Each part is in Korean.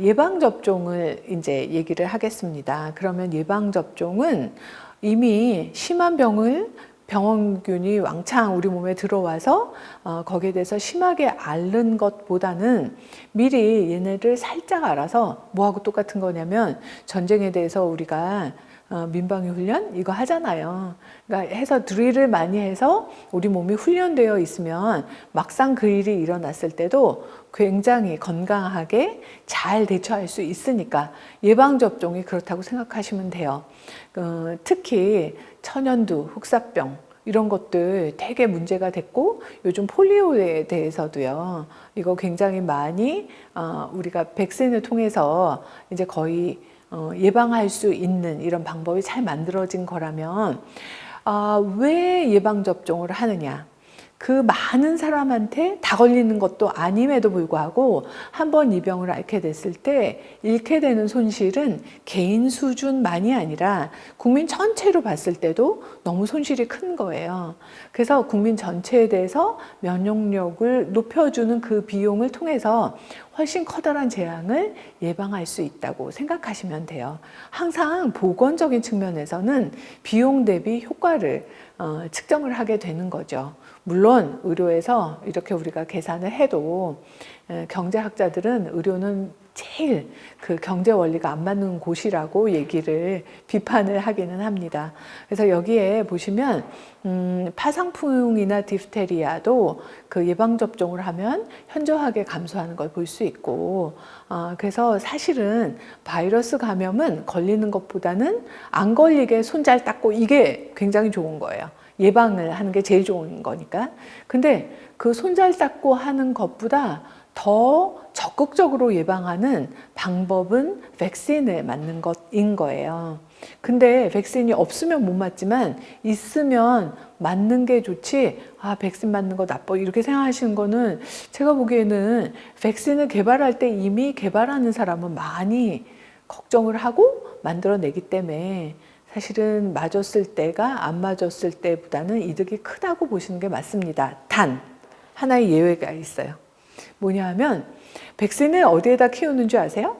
예방접종을 이제 얘기를 하겠습니다. 그러면 예방접종은 이미 심한 병원균이 왕창 우리 몸에 들어와서 거기에 대해서 심하게 앓는 것보다는 미리 얘네를 살짝 알아서 뭐하고 똑같은 거냐면 전쟁에 대해서 우리가 민방위 훈련 이거 하잖아요. 그러니까 해서 드릴을 많이 해서 우리 몸이 훈련되어 있으면 막상 그 일이 일어났을 때도 굉장히 건강하게 잘 대처할 수 있으니까 예방접종이 그렇다고 생각하시면 돼요. 특히 천연두, 흑사병 이런 것들 되게 문제가 됐고 요즘 폴리오에 대해서도요. 이거 굉장히 많이 우리가 백신을 통해서 이제 거의 예방할 수 있는 이런 방법이 잘 만들어진 거라면 왜 예방접종을 하느냐? 그 많은 사람한테 다 걸리는 것도 아님에도 불구하고 한번 이 병을 앓게 됐을 때 잃게 되는 손실은 개인 수준만이 아니라 국민 전체로 봤을 때도 너무 손실이 큰 거예요. 그래서 국민 전체에 대해서 면역력을 높여주는 그 비용을 통해서 훨씬 커다란 재앙을 예방할 수 있다고 생각하시면 돼요. 항상 보건적인 측면에서는 비용 대비 효과를 측정을 하게 되는 거죠. 물론 의료에서 이렇게 우리가 계산을 해도 경제학자들은 의료는 제일 그 경제 원리가 안 맞는 곳이라고 얘기를 비판을 하기는 합니다. 그래서 여기에 보시면 파상풍이나 디프테리아도 그 예방접종을 하면 현저하게 감소하는 걸 볼 수 있고 그래서 사실은 바이러스 감염은 걸리는 것보다는 안 걸리게 손 잘 닦고 이게 굉장히 좋은 거예요. 예방을 하는 게 제일 좋은 거니까. 근데 그 손 잘 닦고 하는 것보다 더 적극적으로 예방하는 방법은 백신을 맞는 것인 거예요. 근데 백신이 없으면 못 맞지만 있으면 맞는 게 좋지 백신 맞는 거 나빠 이렇게 생각하시는 거는 제가 보기에는 백신을 개발할 때 이미 개발하는 사람은 많이 걱정을 하고 만들어내기 때문에 사실은 맞았을 때가 안 맞았을 때보다는 이득이 크다고 보시는 게 맞습니다. 단 하나의 예외가 있어요. 뭐냐 하면 백신을 어디에다 키우는 줄 아세요?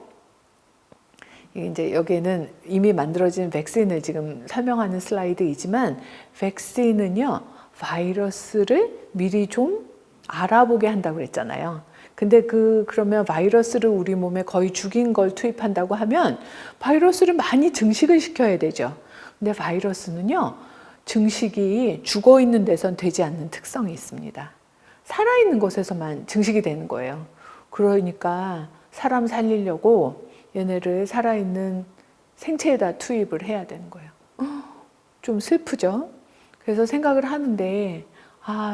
이제 여기에는 이미 만들어진 백신을 지금 설명하는 슬라이드이지만 백신은요 바이러스를 미리 좀 알아보게 한다고 그랬잖아요. 근데 그러면 바이러스를 우리 몸에 거의 죽인 걸 투입한다고 하면 바이러스를 많이 증식을 시켜야 되죠. 근데 바이러스는요 증식이 죽어 있는 데선 되지 않는 특성이 있습니다. 살아있는 곳에서만 증식이 되는 거예요. 그러니까 사람 살리려고 얘네를 살아있는 생체에다 투입을 해야 되는 거예요. 좀 슬프죠? 그래서 생각을 하는데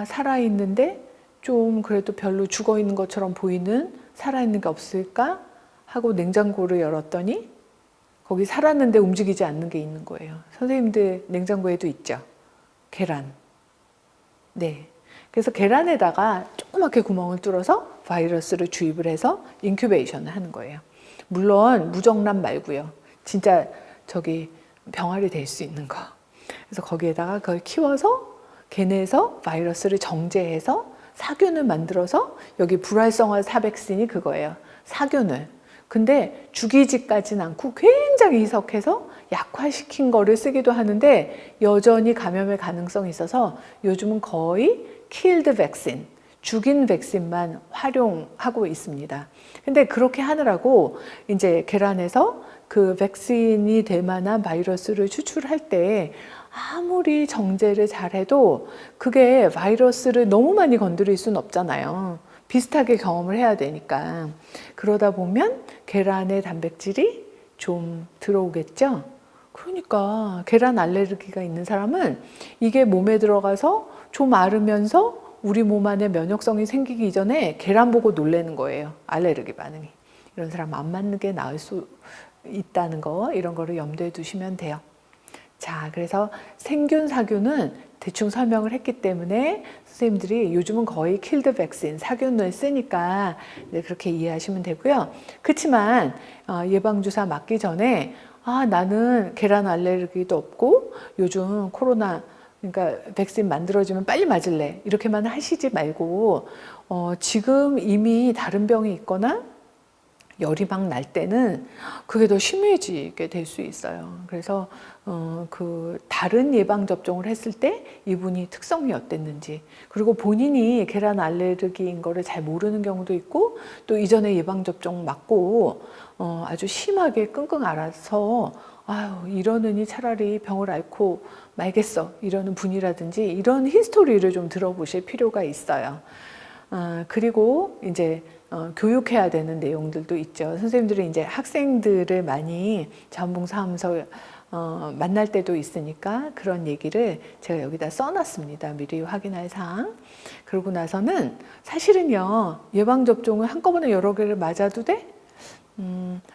살아있는데 좀 그래도 별로 죽어있는 것처럼 보이는 살아있는 게 없을까? 하고 냉장고를 열었더니 거기 살았는데 움직이지 않는 게 있는 거예요. 선생님들 냉장고에도 있죠? 계란. 네. 그래서 계란에다가 조그맣게 구멍을 뚫어서 바이러스를 주입을 해서 인큐베이션을 하는 거예요. 물론 무정란 말고요. 진짜 병아리 될 수 있는 거. 그래서 거기에다가 그걸 키워서 걔네에서 바이러스를 정제해서 사균을 만들어서 여기 불활성화 사백신이 그거예요. 사균을. 근데 죽이지까지는 않고 굉장히 희석해서 약화시킨 거를 쓰기도 하는데 여전히 감염의 가능성이 있어서 요즘은 거의 killed vaccine, 죽인 백신만 활용하고 있습니다. 근데 그렇게 하느라고 이제 계란에서 그 백신이 될 만한 바이러스를 추출할 때 아무리 정제를 잘해도 그게 바이러스를 너무 많이 건드릴 수는 없잖아요. 비슷하게 경험을 해야 되니까. 그러다 보면 계란의 단백질이 좀 들어오겠죠? 그러니까 계란 알레르기가 있는 사람은 이게 몸에 들어가서 좀 앓으면서 우리 몸 안에 면역성이 생기기 이전에 계란 보고 놀라는 거예요. 알레르기 반응이. 이런 사람 안 맞는 게 나을 수 있다는 거 이런 거를 염두에 두시면 돼요. 자, 그래서 생균, 사균은 대충 설명을 했기 때문에 선생님들이 요즘은 거의 킬드 백신, 사균을 쓰니까 그렇게 이해하시면 되고요. 그렇지만 예방주사 맞기 전에 나는 계란 알레르기도 없고 요즘 코로나 그러니까 백신 만들어지면 빨리 맞을래 이렇게만 하시지 말고 지금 이미 다른 병이 있거나 열이 막 날 때는 그게 더 심해지게 될 수 있어요. 그래서 그 다른 예방 접종을 했을 때 이분이 특성이 어땠는지, 그리고 본인이 계란 알레르기인 거를 잘 모르는 경우도 있고, 또 이전에 예방 접종 맞고 아주 심하게 끙끙 앓아서 아유 이러느니 차라리 병을 앓고 말겠어 이러는 분이라든지, 이런 히스토리를 좀 들어보실 필요가 있어요. 그리고 이제 교육해야 되는 내용들도 있죠. 선생님들이 이제 학생들을 많이 자원봉사하면서 만날 때도 있으니까 그런 얘기를 제가 여기다 써놨습니다. 미리 확인할 사항. 그러고 나서는 사실은요, 예방접종을 한꺼번에 여러 개를 맞아도 돼?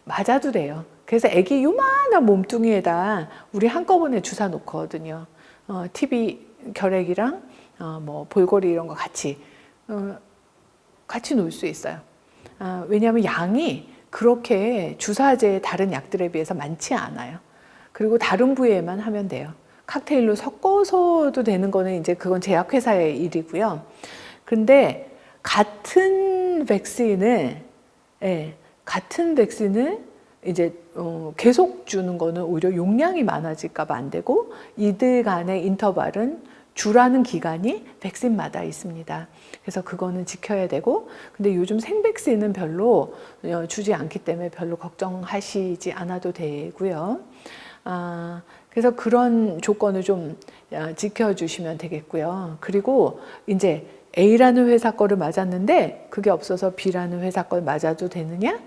맞아도 돼요. 그래서 아기 요만한 몸뚱이에다 우리 한꺼번에 주사 놓거든요. TB 결핵이랑 뭐 볼거리 이런 거 같이 놓을 수 있어요. 왜냐하면 양이 그렇게 주사제 다른 약들에 비해서 많지 않아요. 그리고 다른 부위에만 하면 돼요. 칵테일로 섞어서도 되는 거는 이제 그건 제약회사의 일이고요. 근데 같은 백신을 이제 계속 주는 거는 오히려 용량이 많아질까 봐 안 되고, 이들 간의 인터벌은 주라는 기간이 백신마다 있습니다. 그래서 그거는 지켜야 되고, 근데 요즘 생백신은 별로 주지 않기 때문에 별로 걱정하시지 않아도 되고요. 그래서 그런 조건을 좀 지켜주시면 되겠고요. 그리고 이제 A라는 회사 거를 맞았는데 그게 없어서 B라는 회사 걸 맞아도 되느냐?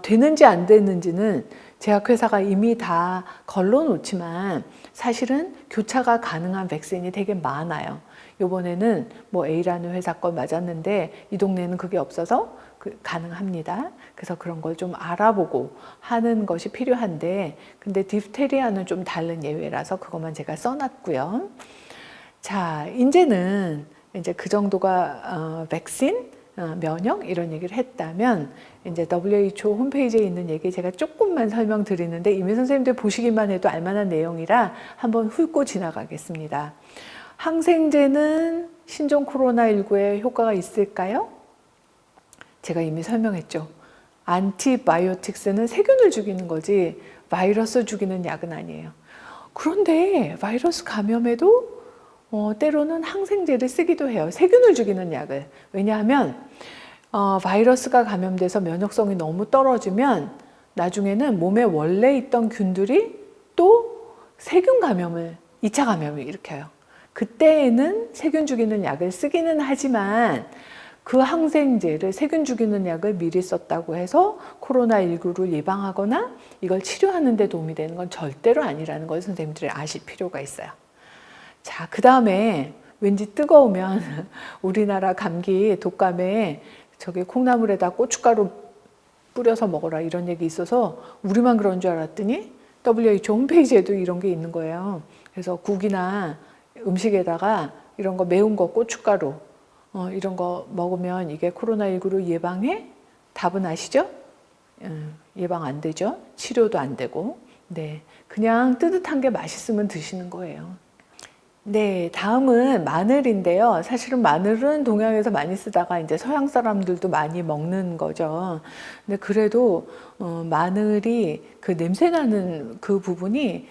되는지 안 되는지는 제약회사가 이미 다 걸러놓지만 사실은 교차가 가능한 백신이 되게 많아요. 이번에는 뭐 A라는 회사 걸 맞았는데 이 동네는 그게 없어서 가능합니다. 그래서 그런 걸 좀 알아보고 하는 것이 필요한데, 근데 디프테리아는 좀 다른 예외라서 그것만 제가 써놨고요. 자, 이제는 이제 그 정도가 백신, 면역 이런 얘기를 했다면, 이제 WHO 홈페이지에 있는 얘기 제가 조금만 설명드리는데 이미 선생님들 보시기만 해도 알만한 내용이라 한번 훑고 지나가겠습니다. 항생제는 신종 코로나19에 효과가 있을까요? 제가 이미 설명했죠. 안티바이오틱스는 세균을 죽이는 거지 바이러스 죽이는 약은 아니에요. 그런데 바이러스 감염에도 때로는 항생제를 쓰기도 해요. 세균을 죽이는 약을. 왜냐하면 바이러스가 감염돼서 면역성이 너무 떨어지면 나중에는 몸에 원래 있던 균들이 또 세균 감염을, 2차 감염을 일으켜요. 그때에는 세균 죽이는 약을 쓰기는 하지만 그 항생제를, 세균 죽이는 약을 미리 썼다고 해서 코로나19를 예방하거나 이걸 치료하는 데 도움이 되는 건 절대로 아니라는 걸 선생님들이 아실 필요가 있어요. 자, 그 다음에 왠지 뜨거우면 우리나라 감기, 독감에 저기 콩나물에다 고춧가루 뿌려서 먹어라 이런 얘기 있어서 우리만 그런 줄 알았더니 WHO 홈페이지에도 이런 게 있는 거예요. 그래서 국이나 음식에다가 이런 거 매운 거 고춧가루 이런 거 먹으면 이게 코로나19를 예방해? 답은 아시죠? 예방 안 되죠. 치료도 안 되고. 네, 그냥 뜨뜻한 게 맛있으면 드시는 거예요. 네, 다음은 마늘인데요. 사실은 마늘은 동양에서 많이 쓰다가 이제 서양 사람들도 많이 먹는 거죠. 근데 그래도 마늘이 그 냄새 나는 그 부분이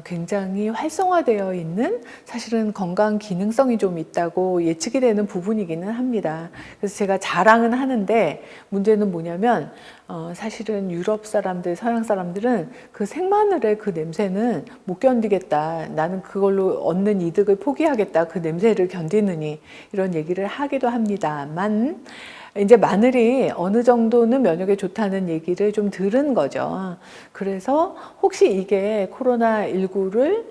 굉장히 활성화되어 있는, 사실은 건강 기능성이 좀 있다고 예측이 되는 부분이기는 합니다. 그래서 제가 자랑은 하는데 문제는 뭐냐면 사실은 유럽 사람들, 서양 사람들은 그 생마늘의 그 냄새는 못 견디겠다. 나는 그걸로 얻는 이득을 포기하겠다. 그 냄새를 견디느니 이런 얘기를 하기도 합니다만, 이제 마늘이 어느 정도는 면역에 좋다는 얘기를 좀 들은 거죠. 그래서 혹시 이게 코로나19를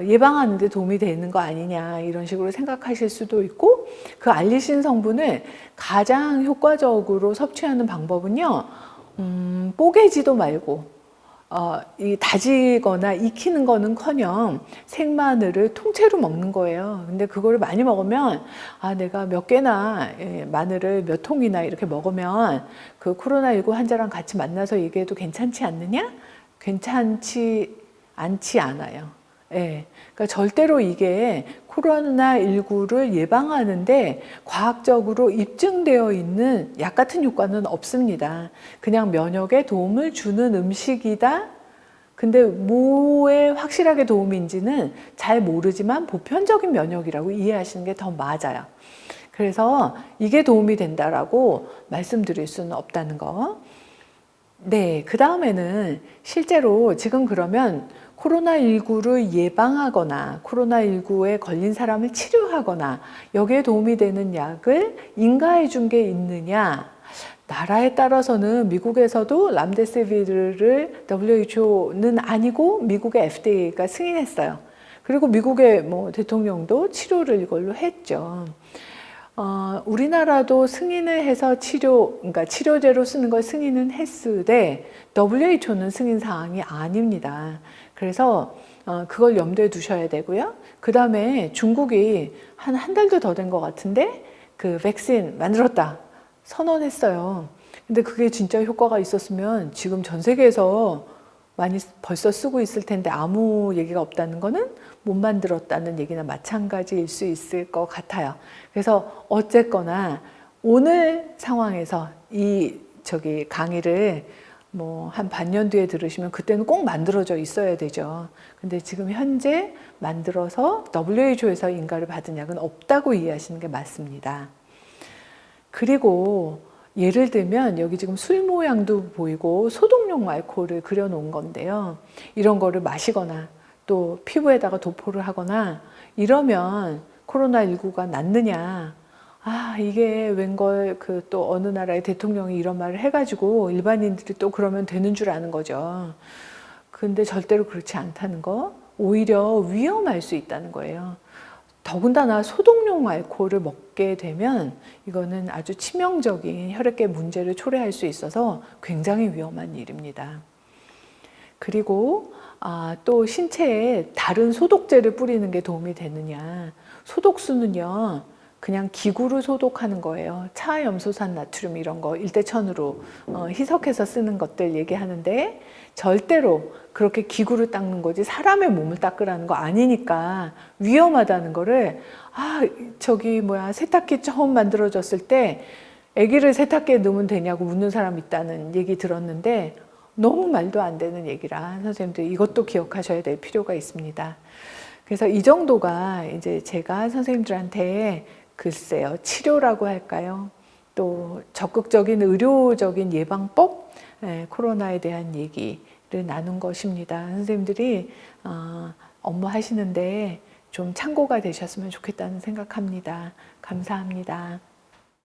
예방하는 데 도움이 되는 거 아니냐 이런 식으로 생각하실 수도 있고, 그 알리신 성분을 가장 효과적으로 섭취하는 방법은요, 뽀개지도 말고 이 다지거나 익히는 거는커녕 생마늘을 통째로 먹는 거예요. 근데 그거를 많이 먹으면 내가 몇 개나 마늘을 몇 통이나 이렇게 먹으면 그 코로나19 환자랑 같이 만나서 얘기해도 괜찮지 않느냐? 괜찮지 않지 않아요. 예. 그러니까 절대로 이게 코로나19를 예방하는데 과학적으로 입증되어 있는 약 같은 효과는 없습니다. 그냥 면역에 도움을 주는 음식이다. 근데 뭐에 확실하게 도움인지는 잘 모르지만 보편적인 면역이라고 이해하시는 게 더 맞아요. 그래서 이게 도움이 된다라고 말씀드릴 수는 없다는 거. 네, 그 다음에는 실제로 지금 그러면 코로나19를 예방하거나 코로나19에 걸린 사람을 치료하거나 여기에 도움이 되는 약을 인가해 준 게 있느냐? 나라에 따라서는 미국에서도 람데시비르를 WHO는 아니고 미국의 FDA가 승인했어요. 그리고 미국의 뭐 대통령도 치료를 이걸로 했죠. 우리나라도 승인을 해서 그러니까 치료제로 쓰는 걸 승인은 했으되 WHO는 승인 사항이 아닙니다. 그래서 그걸 염두에 두셔야 되고요. 그 다음에 중국이 한 달도 더 된 것 같은데 그 백신 만들었다 선언했어요. 근데 그게 진짜 효과가 있었으면 지금 전 세계에서 많이 벌써 쓰고 있을 텐데 아무 얘기가 없다는 거는 못 만들었다는 얘기나 마찬가지일 수 있을 것 같아요. 그래서 어쨌거나 오늘 상황에서 강의를 뭐 한 반년 뒤에 들으시면 그때는 꼭 만들어져 있어야 되죠. 근데 지금 현재 만들어서 WHO에서 인가를 받은 약은 없다고 이해하시는 게 맞습니다. 그리고 예를 들면 여기 지금 술 모양도 보이고 소독용 알코올을 그려놓은 건데요. 이런 거를 마시거나 또 피부에다가 도포를 하거나 이러면 코로나19가 낫느냐. 이게 웬걸 또 어느 나라의 대통령이 이런 말을 해가지고 일반인들이 또 그러면 되는 줄 아는 거죠. 근데 절대로 그렇지 않다는 거. 오히려 위험할 수 있다는 거예요. 더군다나 소독용 알코올을 먹게 되면 이거는 아주 치명적인 혈액계 문제를 초래할 수 있어서 굉장히 위험한 일입니다. 그리고 또 신체에 다른 소독제를 뿌리는 게 도움이 되느냐. 소독수는요, 그냥 기구로 소독하는 거예요. 차염소산 나트륨 이런 거 일대천으로 희석해서 쓰는 것들 얘기하는데 절대로 그렇게 기구를 닦는 거지 사람의 몸을 닦으라는 거 아니니까 위험하다는 거를 세탁기 처음 만들어졌을 때 아기를 세탁기에 넣으면 되냐고 묻는 사람 있다는 얘기 들었는데 너무 말도 안 되는 얘기라 선생님들 이것도 기억하셔야 될 필요가 있습니다. 그래서 이 정도가 이제 제가 선생님들한테 글쎄요, 치료라고 할까요? 또 적극적인 의료적인 예방법, 코로나에 대한 얘기를 나눈 것입니다. 선생님들이 업무 하시는데 좀 참고가 되셨으면 좋겠다는 생각합니다. 감사합니다.